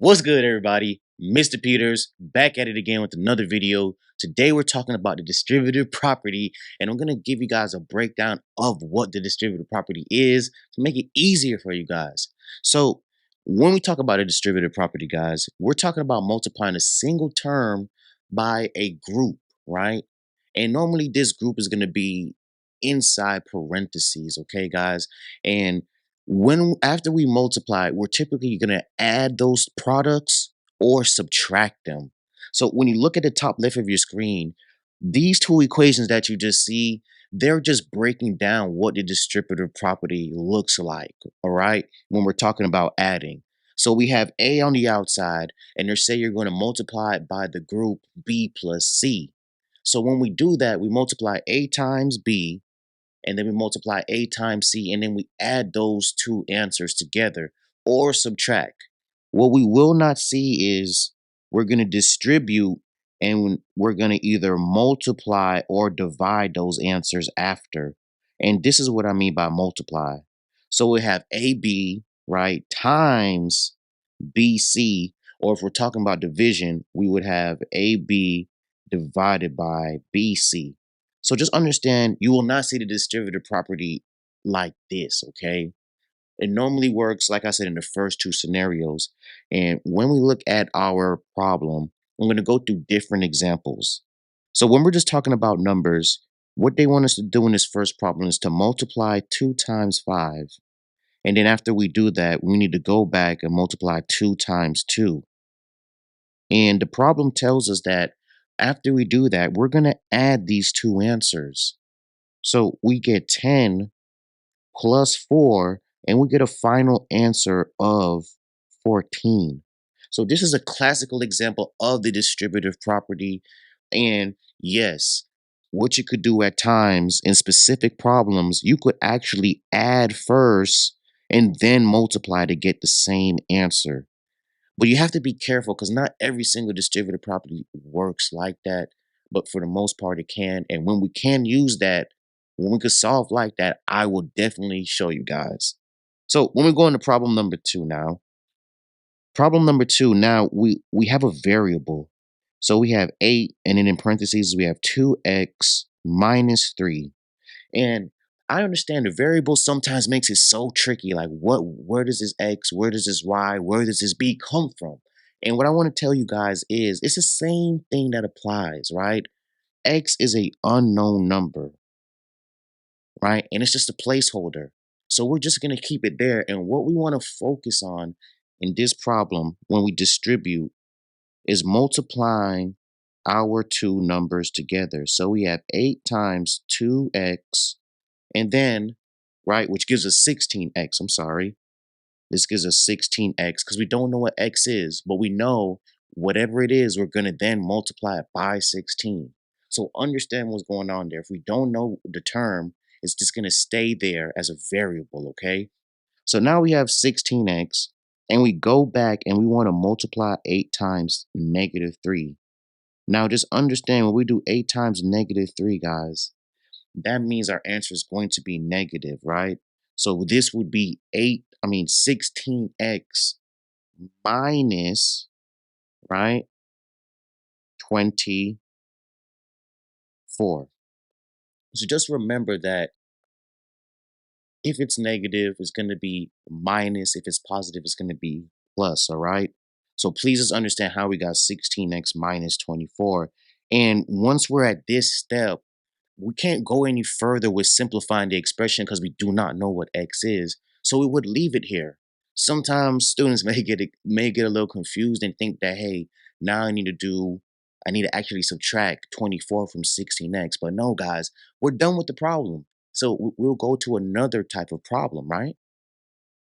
What's good, everybody? Mr. Peters back at it again with another video. Today, we're talking about the distributive property, and I'm going to give you guys a breakdown of what the distributive property is to make it easier for you guys. So, when we talk about a distributive property, guys, we're talking about multiplying a single term by a group, right? And normally, this group is going to be inside parentheses, okay, guys? And when after we multiply, we're typically going to add those products or subtract them. So when you look at the top left of your screen, these two equations that you just see, they're just breaking down what the distributive property looks like, all right, when we're talking about adding. So we have A on the outside, and they say you're going to multiply it by the group B plus C. So when we do that, we multiply A times B, and then we multiply A times C, and then we add those two answers together or subtract. What we will not see is we're going to distribute and we're going to either multiply or divide those answers after. And this is what I mean by multiply. So we have AB, right, times BC, or if we're talking about division, we would have AB divided by BC. So just understand you will not see the distributive property like this, okay? It normally works, like I said, in the first two scenarios. And when we look at our problem, I'm going to go through different examples. So when we're just talking about numbers, what they want us to do in this first problem is to multiply 2 times 5. And then after we do that, we need to go back and multiply 2 times 2. And the problem tells us that after we do that, we're going to add these two answers. So we get 10 plus 4, and we get a final answer of 14. So this is a classical example of the distributive property. And yes, what you could do at times in specific problems, you could actually add first and then multiply to get the same answer. But you have to be careful because not every single distributive property works like that. But for the most part, it can. And when we can use that, when we could solve like that, I will definitely show you guys. So when we go into problem number two now, we have a variable. So we have 8, and then in parentheses, we have 2x minus 3. And I understand the variable sometimes makes it so tricky. Like, where does this X, where does this Y, where does this B come from? And what I want to tell you guys is it's the same thing that applies, right? X is a unknown number, right? And it's just a placeholder. So we're just going to keep it there. And what we want to focus on in this problem when we distribute is multiplying our two numbers together. So we have 8 times 2x, and then, right, which gives us 16x. I'm sorry. This gives us 16x because we don't know what x is, but we know whatever it is, we're going to then multiply it by 16. So understand what's going on there. If we don't know the term, it's just going to stay there as a variable, okay? So now we have 16x, and we go back and we want to multiply 8 times negative 3. Now just understand when we do 8 times negative 3, guys, that means our answer is going to be negative, right? So this would be 16x minus, right, 24. So just remember that if it's negative, it's going to be minus. If it's positive, it's going to be plus, all right? So please just understand how we got 16x minus 24. And once we're at this step, we can't go any further with simplifying the expression because we do not know what x is. So we would leave it here. Sometimes students may get a little confused and think that, hey, now I need to actually subtract 24 from 16x. But no, guys, we're done with the problem. So we'll go to another type of problem, right?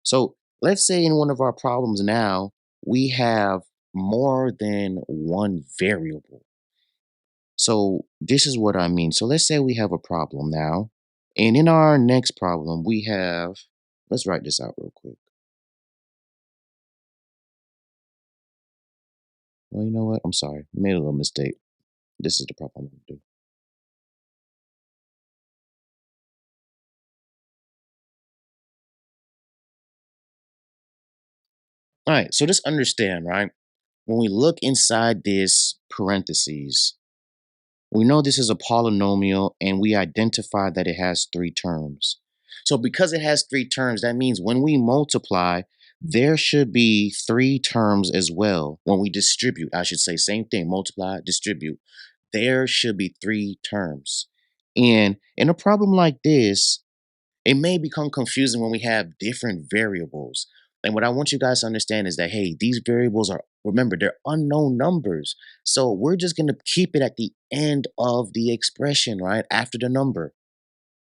So let's say in one of our problems now, we have more than one variable. So this is what I mean. So let's say we have a problem now. And in our next problem, we have, let's write this out real quick. Well, you know what? I'm sorry. I made a little mistake. This is the problem I'm going to do. All right, so just understand, right? When we look inside this parentheses, we know this is a polynomial and we identify that it has three terms. So because it has three terms, that means when we multiply, there should be three terms as well. When we distribute, I should say, same thing, multiply, distribute. There should be three terms. And in a problem like this, it may become confusing when we have different variables. And what I want you guys to understand is that, hey, these variables are, remember, they're unknown numbers. So we're just going to keep it at the end of the expression, right? After the number.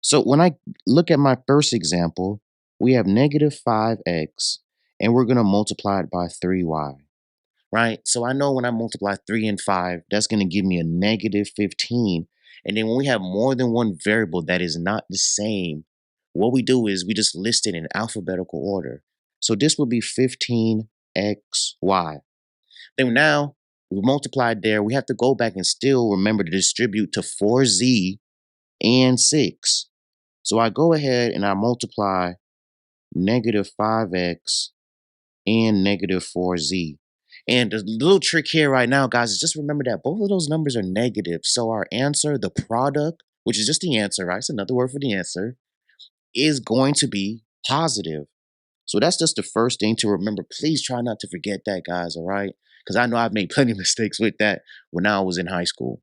So when I look at my first example, we have negative 5x and we're going to multiply it by 3y, right? So I know when I multiply 3 and 5, that's going to give me a negative 15. And then when we have more than one variable that is not the same, what we do is we just list it in alphabetical order. So this would be 15xy. Then now we multiplied there. We have to go back and still remember to distribute to 4z and 6. So I go ahead and I multiply negative 5x and negative 4z. And the little trick here right now, guys, is just remember that both of those numbers are negative. So our answer, the product, which is just the answer, right? It's another word for the answer, is going to be positive. So that's just the first thing to remember. Please try not to forget that, guys, all right? Because I know I've made plenty of mistakes with that when I was in high school.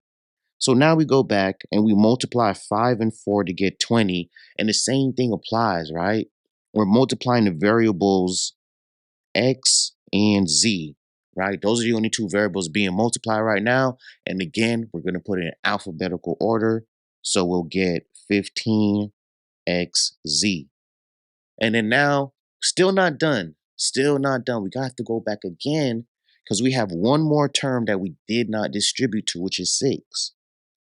So now we go back and we multiply 5 and 4 to get 20. And the same thing applies, right? We're multiplying the variables x and z, right? Those are the only two variables being multiplied right now. And again, we're going to put it in alphabetical order. So we'll get 15xz. And then now, still not done. Still not done. We got to go back again because we have one more term that we did not distribute to, which is 6.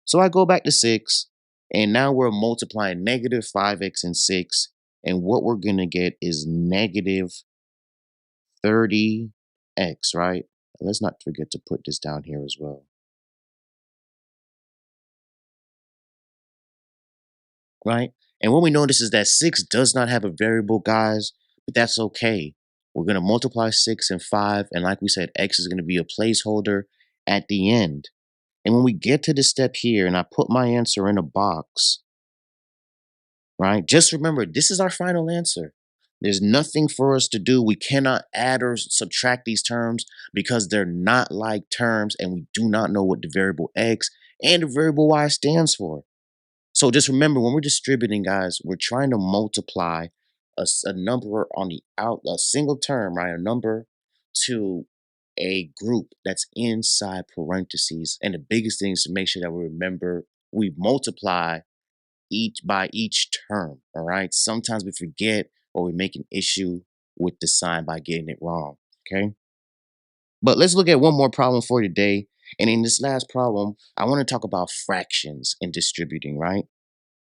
So I go back to 6, and now we're multiplying negative 5x and 6. And what we're going to get is negative 30x, right? Let's not forget to put this down here as well, right? And what we notice is that 6 does not have a variable, guys, but that's okay. We're going to multiply 6 and 5. And like we said, x is going to be a placeholder at the end. And when we get to this step here and I put my answer in a box, right? Just remember, this is our final answer. There's nothing for us to do. We cannot add or subtract these terms because they're not like terms and we do not know what the variable x and the variable y stands for. So just remember, when we're distributing, guys, we're trying to multiply a number on the out, a single term, right? A number to a group that's inside parentheses. And the biggest thing is to make sure that we remember we multiply each by each term. All right. Sometimes we forget or we make an issue with the sign by getting it wrong. Okay. But let's look at one more problem for today. And in this last problem, I want to talk about fractions and distributing, right?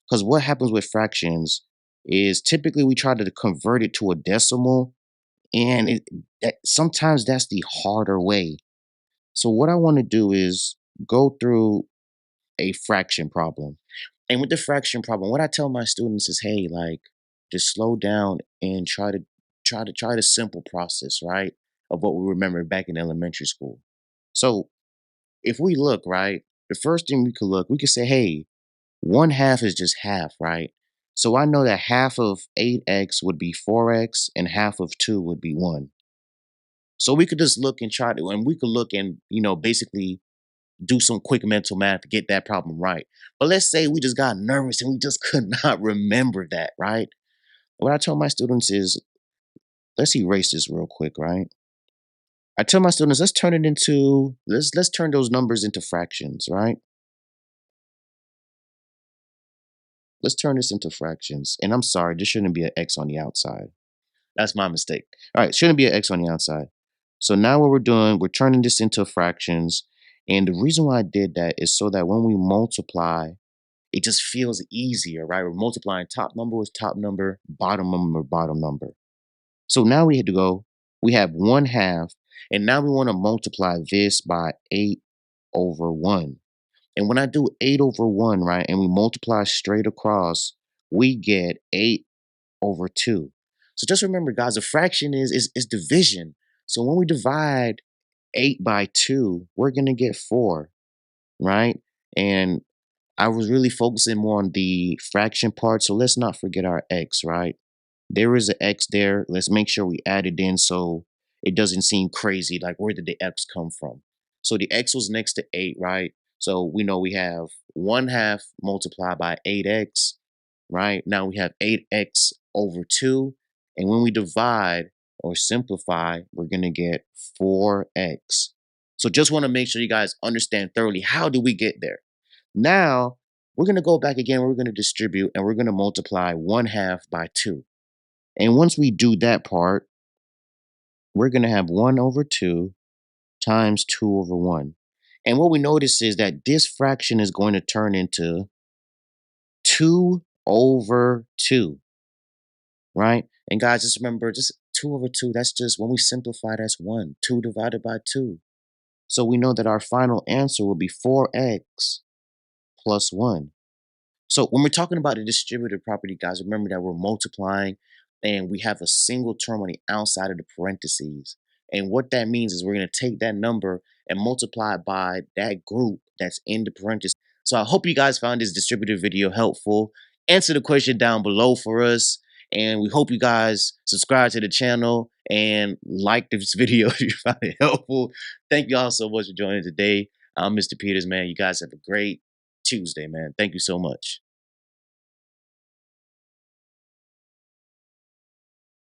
Because what happens with fractions is typically we try to convert it to a decimal, and sometimes that's the harder way. So what I want to do is go through a fraction problem. And with the fraction problem, what I tell my students is, hey, like, just slow down and try the simple process, right? Of what we remember back in elementary school. So if we look, right, the first thing we could look, we could say, hey, 1/2 is just half, right? So I know that half of 8x would be 4x and half of 2 would be 1. So we could just look and try to, and we could look and, basically do some quick mental math to get that problem right. But let's say we just got nervous and we just could not remember that, right? What I tell my students is, let's erase this real quick, right? I tell my students, let's turn those numbers into fractions, right? Let's turn this into fractions. And I'm sorry, there shouldn't be an x on the outside. That's my mistake. All right, shouldn't be an x on the outside. So now what we're doing, we're turning this into fractions. And the reason why I did that is so that when we multiply, it just feels easier, right? We're multiplying top number with top number, bottom number, bottom number. So now we had to go, we have 1/2, and now we want to multiply this by 8 over 1. And when I do 8 over 1, right, and we multiply straight across, we get 8 over 2. So just remember, guys, a fraction is division. So when we divide 8 by 2, we're going to get 4, right? And I was really focusing more on the fraction part, so let's not forget our x, right? There is an x there. Let's make sure we add it in so it doesn't seem crazy. Like, where did the x come from? So the x was next to 8, right? So we know we have 1/2 multiplied by 8x, right? Now we have 8x over 2. And when we divide or simplify, we're going to get 4x. So just want to make sure you guys understand thoroughly, how do we get there? Now, we're going to go back again. We're going to distribute and we're going to multiply 1/2 by 2. And once we do that part, we're going to have 1 over 2 times 2 over 1. And what we notice is that this fraction is going to turn into 2 over 2, right? And guys, just remember, just 2 over 2, that's just, when we simplify, that's 1. 2 divided by 2. So we know that our final answer will be 4x plus 1. So when we're talking about the distributive property, guys, remember that we're multiplying and we have a single term on the outside of the parentheses. And what that means is we're going to take that number and multiply it by that group that's in the parentheses. So I hope you guys found this distributive video helpful. Answer the question down below for us. And we hope you guys subscribe to the channel and like this video if you found it helpful. Thank you all so much for joining today. I'm Mr. Peters, man. You guys have a great Tuesday, man. Thank you so much.